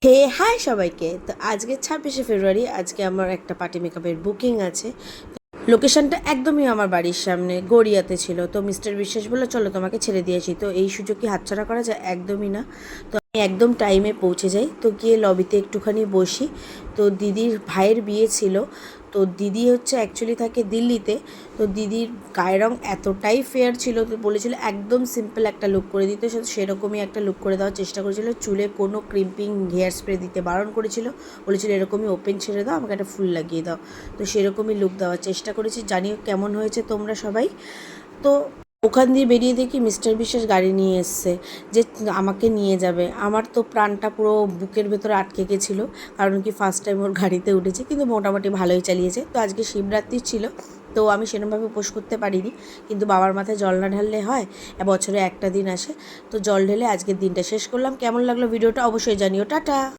হে high সবাইকে। তো আজকে 26শে ফেব্রুয়ারি, আজকে আমার একটা পার্টি মেকআপের বুকিং আছে। লোকেশনটা একদমই আমার বাড়ির সামনে গড়িয়াতে ছিল। তো মিস্টার বিশ্বাস বললো চলো তোমাকে ছেড়ে দিয়েছি। তো এই সুযোগ কি হাতছাড়া করা যায়? একদমই না। তো আমি একদম টাইমে পৌঁছে যাই। তো গিয়ে লবিতে একটুখানি বসি। তো দিদির ভাইয়ের বিয়ে ছিল। তো দিদি হচ্ছে অ্যাকচুয়ালি থাকে দিল্লিতে। তো দিদির গায়ের রঙ এতটাই ফেয়ার ছিল, তো বলেছিল একদম সিম্পল একটা লুক করে দিতে। সেরকমই একটা লুক করে দেওয়ার চেষ্টা করেছিল। চুলে কোনো ক্রিম্পিং হেয়ার স্প্রে দিতে বারণ করেছিল। বলেছিল এরকমই ওপেন ছেড়ে দাও, আমাকে একটা ফুল লাগিয়ে দাও। তো সেরকমই লুক দেওয়ার চেষ্টা করেছি। জানিও কেমন হয়েছে তোমরা সবাই। তো ওখান দিয়ে বেরিয়ে দেখি মিস্টার বিশ্বাস গাড়ি নিয়ে এসছে, যে আমাকে নিয়ে যাবে। আমার তো প্রাণটা পুরো বুকের ভেতরে আটকে গেছিলো, কারণ কি ফার্স্ট টাইম ওর গাড়িতে উঠেছে, কিন্তু মোটামুটি ভালোই চালিয়েছে। তো আজকে শিবরাত্রি ছিল, তো আমি সেরকমভাবে উপোস করতে পারিনি। কিন্তু বাবার মাথায় জল না ঢাললে হয়, বছরে একটা দিন আসে। তো জল ঢেলে আজকের দিনটা শেষ করলাম। কেমন লাগলো ভিডিওটা অবশ্যই জানিও। টাটা।